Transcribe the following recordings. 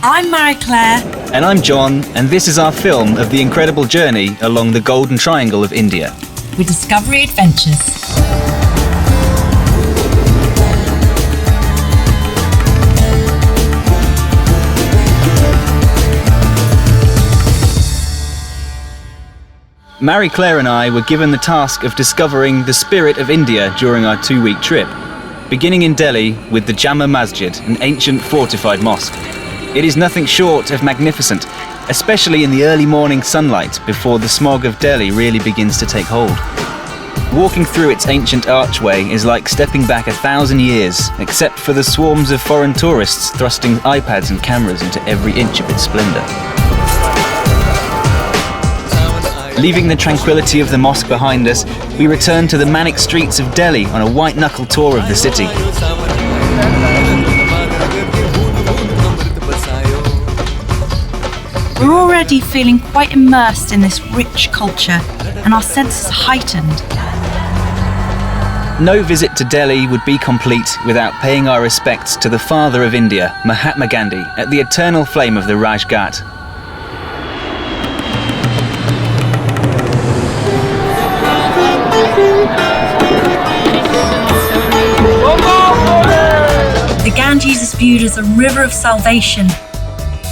I'm Marie-Claire. And I'm John, and this is our film of the incredible journey along the Golden Triangle of India. With Discovery Adventures. Marie-Claire and I were given the task of discovering the spirit of India during our 2-week trip, beginning in Delhi with the Jama Masjid, an ancient fortified mosque. It is nothing short of magnificent, especially in the early morning sunlight before the smog of Delhi really begins to take hold. Walking through its ancient archway is like stepping back 1,000 years, except for the swarms of foreign tourists thrusting iPads and cameras into every inch of its splendour. Leaving the tranquility of the mosque behind us, we return to the manic streets of Delhi on a white-knuckle tour of the city. We're already feeling quite immersed in this rich culture, and our senses heightened. No visit to Delhi would be complete without paying our respects to the father of India, Mahatma Gandhi, at the eternal flame of the Raj Ghat. The Ganges is viewed as a river of salvation,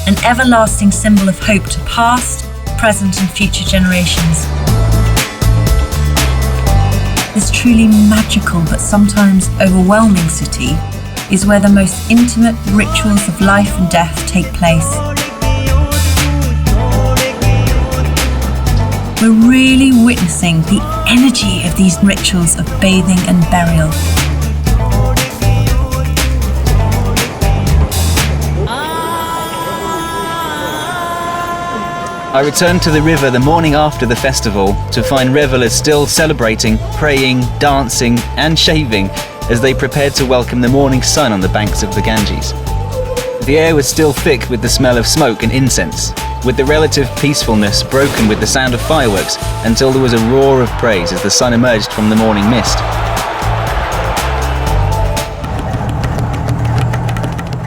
an everlasting symbol of hope to past, present and future generations. This truly magical but sometimes overwhelming city is where the most intimate rituals of life and death take place. We're really witnessing the energy of these rituals of bathing and burial. I returned to the river the morning after the festival to find revelers still celebrating, praying, dancing and shaving as they prepared to welcome the morning sun on the banks of the Ganges. The air was still thick with the smell of smoke and incense, with the relative peacefulness broken with the sound of fireworks until there was a roar of praise as the sun emerged from the morning mist.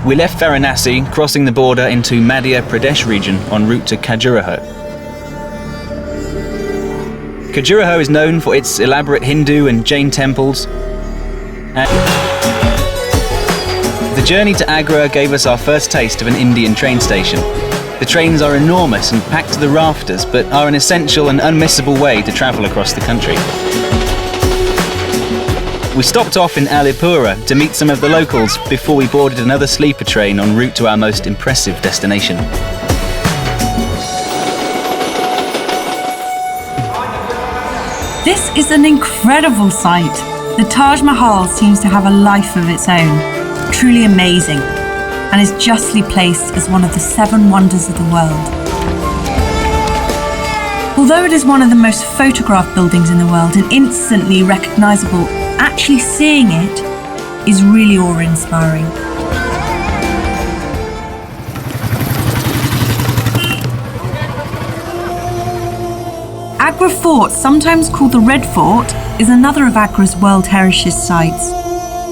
We left Varanasi, crossing the border into Madhya Pradesh region en route to Khajuraho. Khajuraho is known for its elaborate Hindu and Jain temples. And the journey to Agra gave us our first taste of an Indian train station. The trains are enormous and packed to the rafters, but are an essential and unmissable way to travel across the country. We stopped off in Alipura to meet some of the locals before we boarded another sleeper train en route to our most impressive destination. This is an incredible sight. The Taj Mahal seems to have a life of its own, truly amazing, and is justly placed as one of the 7 wonders of the world. Although it is one of the most photographed buildings in the world and instantly recognisable, actually seeing it is really awe-inspiring. Agra Fort, sometimes called the Red Fort, is another of Agra's World Heritage Sites.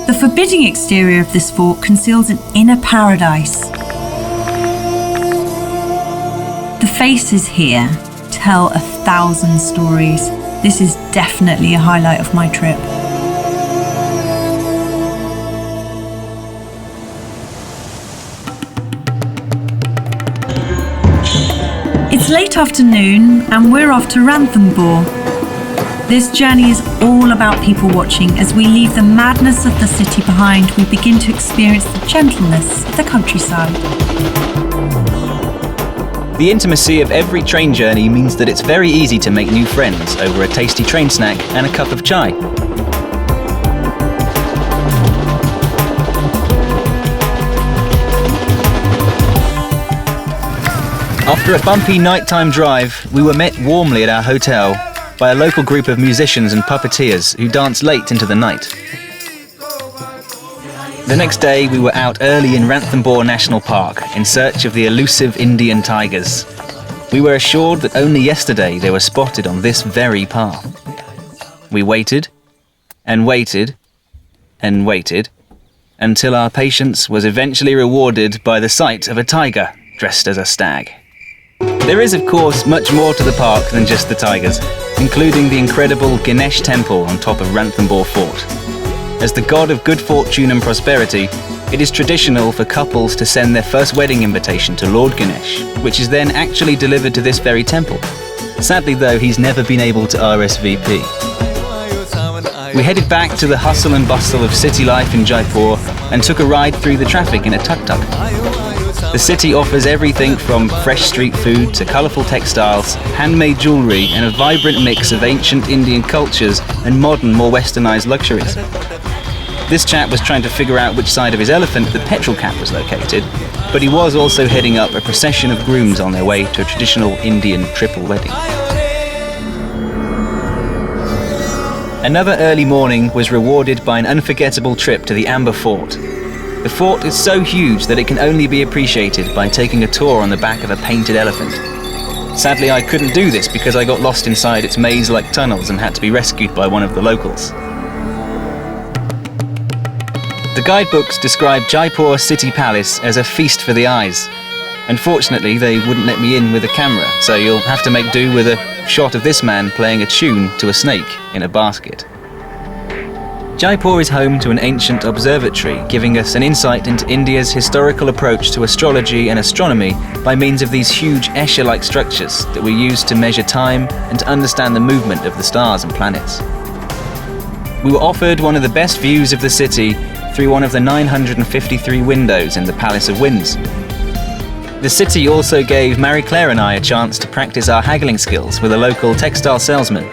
The forbidding exterior of this fort conceals an inner paradise. The faces here tell 1,000 stories. This is definitely a highlight of my trip. It's late afternoon and we're off to Ranthambore. This journey is all about people watching. As we leave the madness of the city behind, we begin to experience the gentleness of the countryside. The intimacy of every train journey means that it's very easy to make new friends over a tasty train snack and a cup of chai. After a bumpy nighttime drive, we were met warmly at our hotel by a local group of musicians and puppeteers who danced late into the night. The next day, we were out early in Ranthambore National Park in search of the elusive Indian tigers. We were assured that only yesterday they were spotted on this very path. We waited, and waited, and waited, until our patience was eventually rewarded by the sight of a tiger dressed as a stag. There is, of course, much more to the park than just the tigers, including the incredible Ganesh Temple on top of Ranthambore Fort. As the god of good fortune and prosperity, it is traditional for couples to send their first wedding invitation to Lord Ganesh, which is then actually delivered to this very temple. Sadly though, he's never been able to RSVP. We headed back to the hustle and bustle of city life in Jaipur and took a ride through the traffic in a tuk-tuk. The city offers everything from fresh street food to colourful textiles, handmade jewellery and a vibrant mix of ancient Indian cultures and modern, more westernised luxuries. This chap was trying to figure out which side of his elephant the petrol cap was located, but he was also heading up a procession of grooms on their way to a traditional Indian triple wedding. Another early morning was rewarded by an unforgettable trip to the Amber Fort. The fort is so huge that it can only be appreciated by taking a tour on the back of a painted elephant. Sadly, I couldn't do this because I got lost inside its maze-like tunnels and had to be rescued by one of the locals. The guidebooks describe Jaipur City Palace as a feast for the eyes. Unfortunately, they wouldn't let me in with a camera, so you'll have to make do with a shot of this man playing a tune to a snake in a basket. Jaipur is home to an ancient observatory, giving us an insight into India's historical approach to astrology and astronomy by means of these huge Escher-like structures that we use to measure time and to understand the movement of the stars and planets. We were offered one of the best views of the city through one of the 953 windows in the Palace of Winds. The city also gave Marie-Claire and I a chance to practice our haggling skills with a local textile salesman.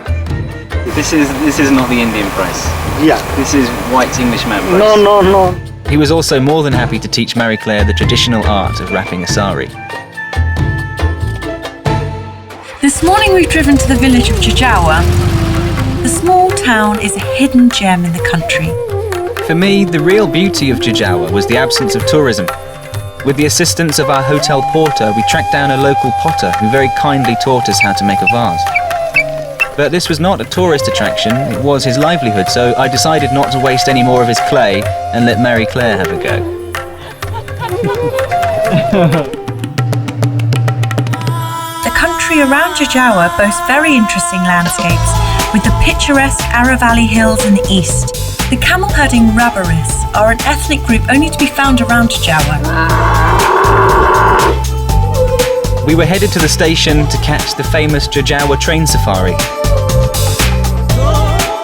This is not the Indian price. Yeah. This is white Englishman price. No. He was also more than happy to teach Marie-Claire the traditional art of wrapping a sari. This morning we've driven to the village of Jijawa. The small town is a hidden gem in the country. For me, the real beauty of Jijawa was the absence of tourism. With the assistance of our hotel porter, we tracked down a local potter who very kindly taught us how to make a vase. But this was not a tourist attraction, it was his livelihood, so I decided not to waste any more of his clay and let Marie-Claire have a go. The country around Jijawa boasts very interesting landscapes, with the picturesque Aravalli Hills in the east. The camel-herding Rabbaris are an ethnic group only to be found around Jijawa. We were headed to the station to catch the famous Jijawa train safari.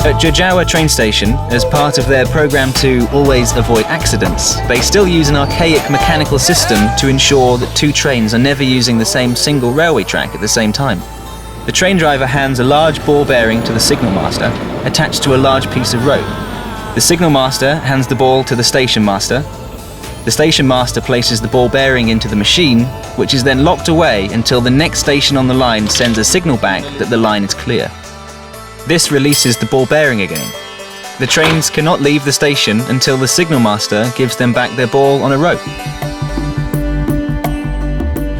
At Jijawa train station, as part of their program to always avoid accidents, they still use an archaic mechanical system to ensure that two trains are never using the same single railway track at the same time. The train driver hands a large ball bearing to the signal master, attached to a large piece of rope. The signal master hands the ball to the station master. The station master places the ball bearing into the machine, which is then locked away until the next station on the line sends a signal back that the line is clear. This releases the ball bearing again. The trains cannot leave the station until the signal master gives them back their ball on a rope.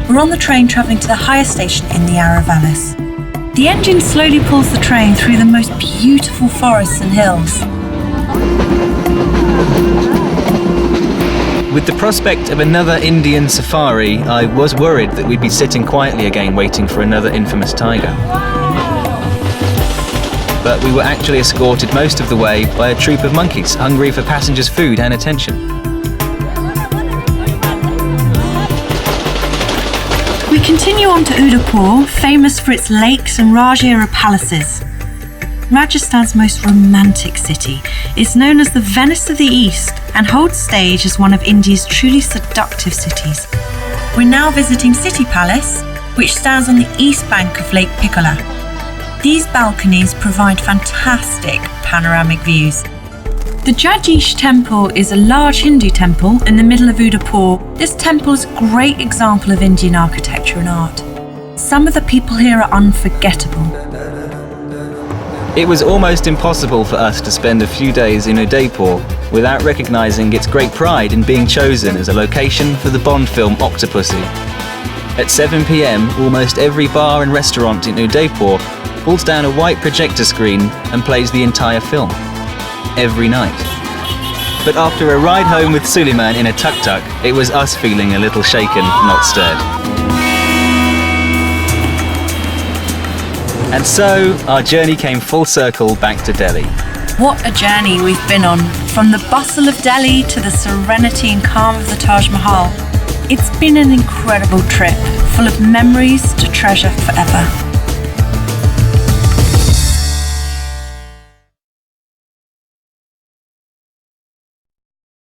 We're on the train travelling to the highest station in the Aravallis. The engine slowly pulls the train through the most beautiful forests and hills. With the prospect of another Indian safari, I was worried that we'd be sitting quietly again waiting for another infamous tiger. But we were actually escorted most of the way by a troop of monkeys hungry for passengers' food and attention. We continue on to Udaipur, famous for its lakes and Raj-era palaces. Rajasthan's most romantic city. It's known as the Venice of the East and holds stage as one of India's truly seductive cities. We're now visiting City Palace, which stands on the east bank of Lake Piccola. These balconies provide fantastic panoramic views. The Jajish Temple is a large Hindu temple in the middle of Udaipur. This temple is a great example of Indian architecture and art. Some of the people here are unforgettable. It was almost impossible for us to spend a few days in Udaipur without recognising its great pride in being chosen as a location for the Bond film Octopussy. At 7 p.m, almost every bar and restaurant in Udaipur pulls down a white projector screen and plays the entire film. Every night. But after a ride home with Suleiman in a tuk-tuk, it was us feeling a little shaken, not stirred. And so, our journey came full circle back to Delhi. What a journey we've been on, from the bustle of Delhi to the serenity and calm of the Taj Mahal. It's been an incredible trip, full of memories to treasure forever.